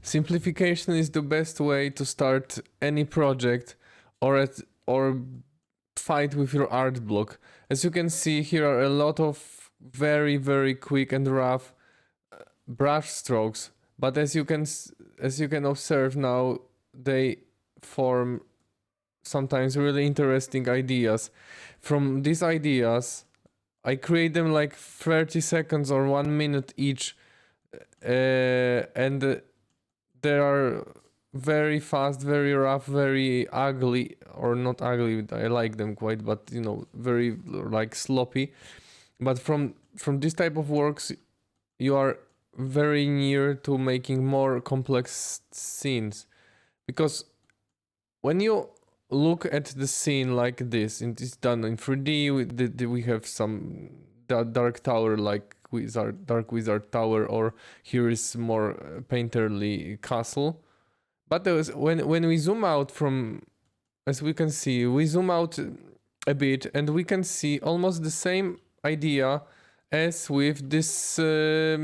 Simplification is the best way to start any project or fight with your art block. As you can see, here are a lot of very quick and rough brush strokes, but as you can observe now, they form sometimes really interesting ideas. From these ideas, I create them like 30 seconds or 1 minute each, and there are very fast, very rough, very ugly, or not ugly, I like them quite, but very like sloppy. But from this type of works, you are very near to making more complex scenes, because when you look at the scene like this, and it's done in 3D, we have some dark tower like dark wizard tower, or here is more painterly castle. But when we zoom out from, as we can see, we zoom out a bit, and we can see almost the same idea as with this quick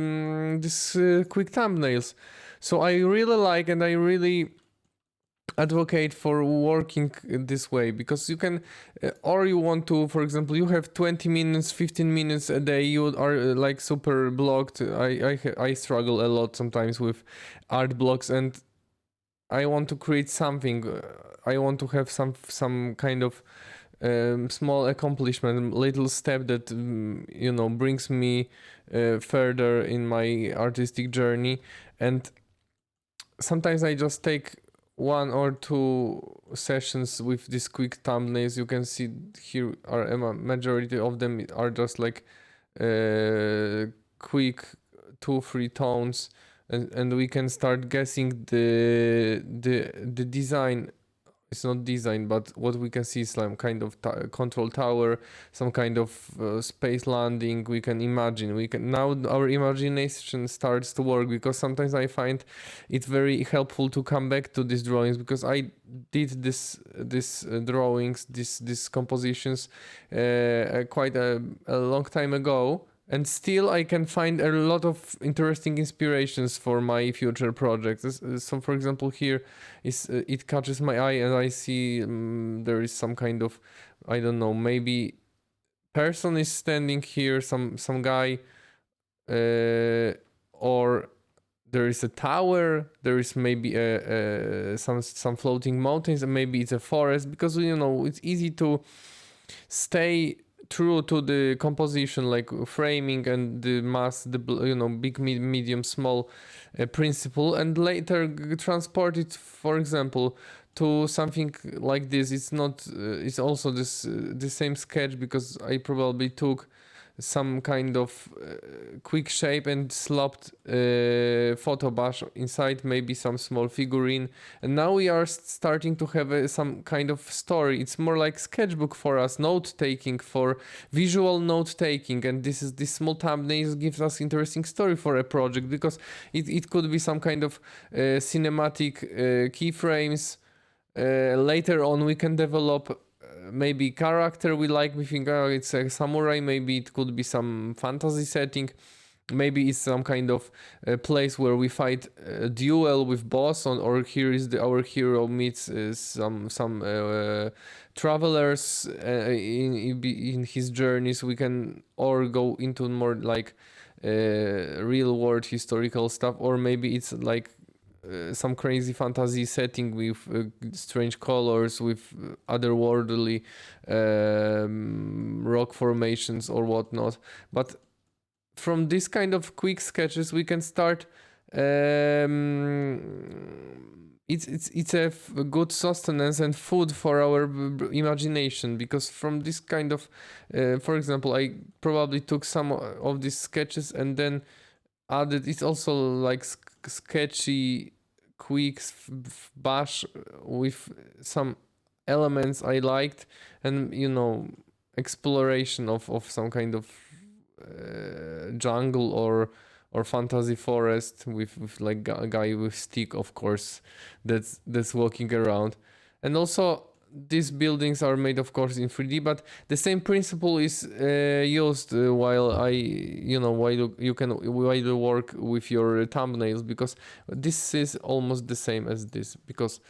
thumbnails. So I really like, and I really advocate for working this way, because you can or you want to, for example, you have 20 minutes, 15 minutes a day, you are like super blocked. I struggle a lot sometimes with art blocks, and I want to create something. I want to have some kind of small accomplishment, little step that brings me further in my artistic journey. And sometimes I just take 1 or 2 sessions with these quick thumbnails. You can see here are a majority of them are just like quick 2-3 tones, and we can start guessing the design. It's not design, but what we can see is some kind of control tower, some kind of space landing. We can imagine. Now our imagination starts to work, because sometimes I find it very helpful to come back to these drawings, because I did this drawings, these compositions quite a long time ago. And still I can find a lot of interesting inspirations for my future projects. So for example, here it catches my eye, and I see there is some kind of, I don't know, maybe person is standing here, some guy, or there is a tower, there is maybe some floating mountains, and maybe it's a forest, because it's easy to stay true to the composition, like framing and the mass, the big, medium, small principle, and later transport it, for example, to something like this. It's not it's also the same sketch, because I probably took some kind of quick shape and slapped photo brush inside, maybe some small figurine, and now we are starting to have some kind of story. It's more like sketchbook for us, note taking, for visual note taking, and this small thumbnails gives us interesting story for a project, because it could be some kind of cinematic keyframes. Later on we can develop maybe character we like. We think, oh, it's a samurai. Maybe it could be some fantasy setting. Maybe it's some kind of place where we fight a duel with boss on, or here is our hero meets some travelers in his journeys. We can or go into more like real world historical stuff, or maybe it's like some crazy fantasy setting with strange colors, with otherworldly rock formations or whatnot. But from this kind of quick sketches, we can start. It's a good sustenance and food for our imagination, because from this kind of, for example, I probably took some of these sketches and then added. It's also like sketchy quick bash with some elements I liked, and exploration of some kind of jungle or fantasy forest with like a guy with stick, of course, that's walking around. And also these buildings are made, of course, in 3D, but the same principle is used while you work with your thumbnails, because this is almost the same as this, because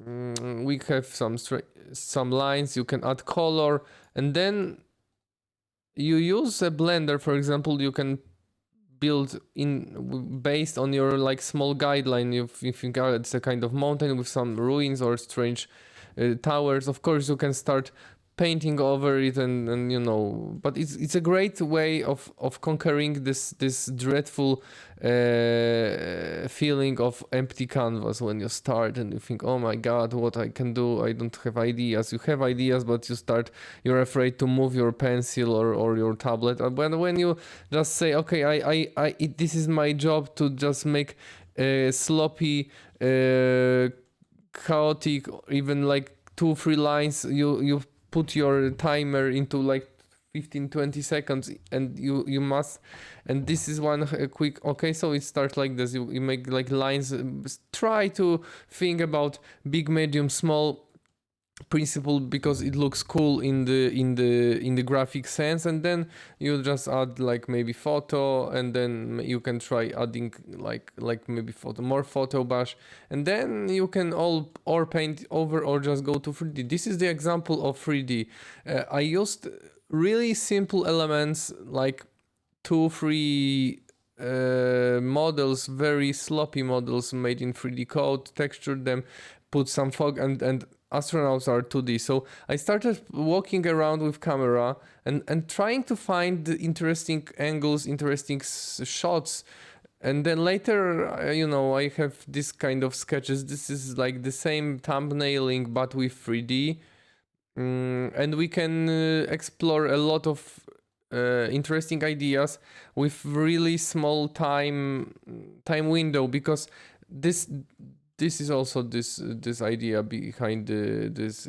we have some lines, you can add color, and then you use a blender, for example. You can build in based on your like small guideline. If you think it's a kind of mountain with some ruins or strange towers, of course you can start painting over it, and but it's a great way of conquering this dreadful feeling of empty canvas when you start and you think, oh my god, what I can do, I don't have ideas. You have ideas, but you're afraid to move your pencil or your tablet. But when you just say, okay, this is my job to just make sloppy, chaotic, even like 2-3 lines, you put your timer into like 15-20 seconds, and you must, and this is one quick, okay, so it starts like this. You make like lines, try to think about big, medium, small principle, because it looks cool in the graphic sense, and then you just add like maybe photo, and then you can try adding like maybe more photo brush, and then you can or paint over or just go to 3D. This is the example of 3D. I used really simple elements, like 2-3 models, very sloppy models made in 3D code, textured them, put some fog, and astronauts are 2D. So I started walking around with camera and trying to find the interesting angles, interesting shots. And then later, I have this kind of sketches. This is like the same thumbnailing, but with 3D. And we can explore a lot of interesting ideas with really small time window, because this is also this idea behind this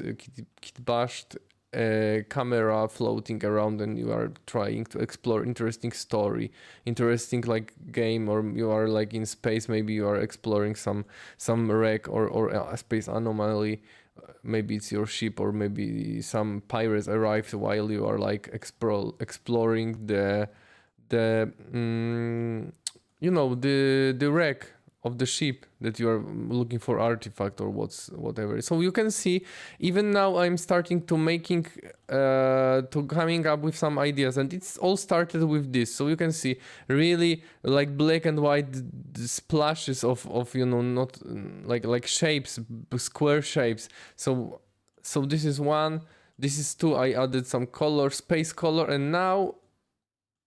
kit bashed camera floating around, and you are trying to explore interesting story, interesting like game, or you are like in space, maybe you are exploring some wreck or a space anomaly. Maybe it's your ship, or maybe some pirates arrived while you are like exploring the wreck of the ship that you are looking for artifact or whatever. So you can see, even now I'm starting to coming up with some ideas, and it's all started with this. So you can see really like black and white splashes of not like shapes, square shapes. So this is one, this is two. I added some color, space color, and now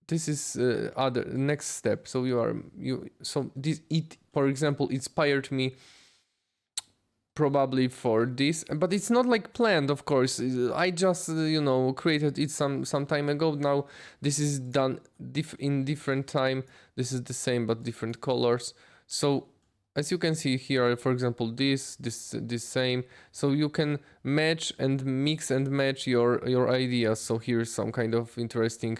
this is other next step. So for example, inspired me probably for this, but it's not like planned, of course. I just created it some time ago. Now this is done in different time. This is the same but different colors. So as you can see here, for example, this same. So you can match and mix and match your ideas. So here's some kind of interesting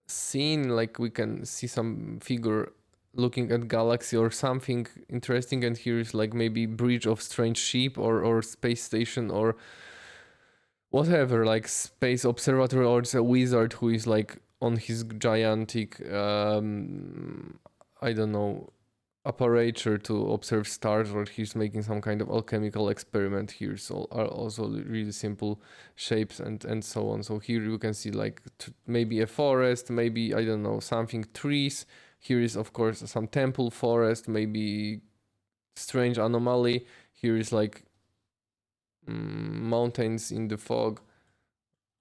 scene, like we can see some figure looking at galaxy or something interesting, and here is like maybe bridge of strange ship or space station or whatever, like space observatory, or it's a wizard who is like on his gigantic I don't know, apparature to observe stars, or he's making some kind of alchemical experiment. Here so are also really simple shapes and so on. So here you can see like maybe a forest, maybe I don't know, something, trees. Here is of course some temple, forest, maybe strange anomaly. Here is like mountains in the fog,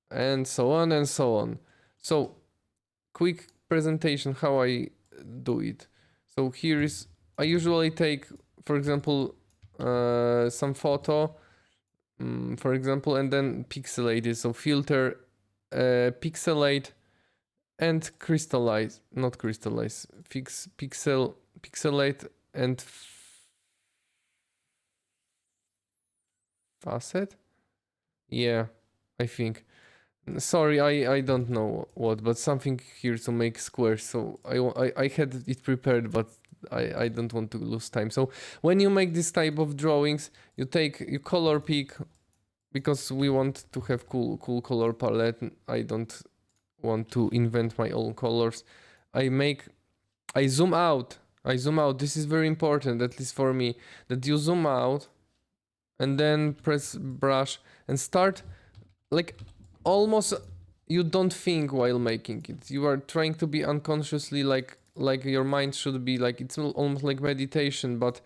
and so on and so on. So quick presentation how I do it. So here is, I usually take, for example, some photo, for example, and then pixelate it. So filter, pixelate, and crystallize, not crystallize, pixelate and facet. Yeah, I think. Sorry, I don't know what, but something here to make squares. So I had it prepared, but I don't want to lose time. So when you make this type of drawings, you color pick, because we want to have cool color palette. I don't want to invent my own colors. I zoom out. This is very important, at least for me, that you zoom out and then press brush and start like almost you don't think while making it. You are trying to be unconsciously like your mind should be like, it's almost like meditation, but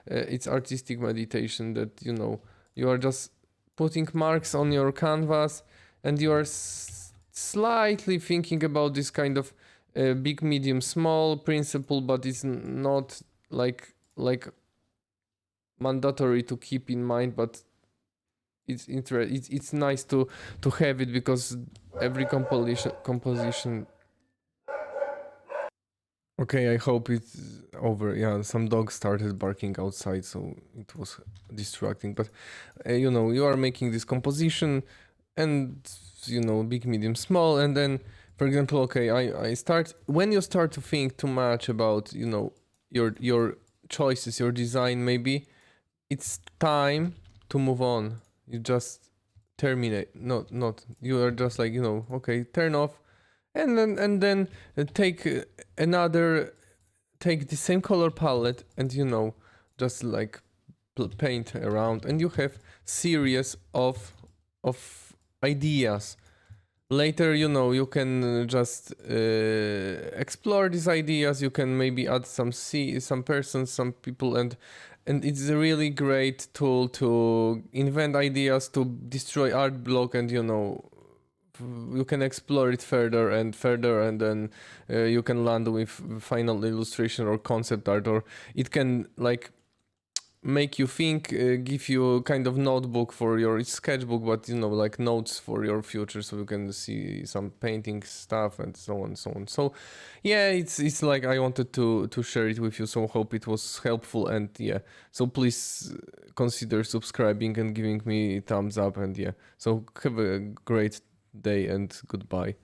it's artistic meditation, that you are just putting marks on your canvas and you are slightly thinking about this kind of big, medium, small principle, but it's not like mandatory to keep in mind, but it's nice to have it, because every composition. Okay, I hope it's over. Yeah, some dogs started barking outside, so it was distracting. But you are making this composition, and big, medium, small, and then, for example, okay, I start when you start to think too much about your choices, your design. Maybe it's time to move on. You just terminate. Not you are just like okay, turn off, and then take take the same color palette and just like paint around, and you have series of ideas. Later, you can just explore these ideas. You can maybe add some persons, some people, and it's a really great tool to invent ideas, to destroy art block, and you can explore it further and further, and then you can land with final illustration or concept art, or it can like make you think, give you kind of notebook for your sketchbook, but like notes for your future, so you can see some painting stuff and so on and so on. So yeah, it's like I wanted to share it with you, so hope it was helpful, and yeah, so please consider subscribing and giving me thumbs up, and yeah, so have a great day and goodbye.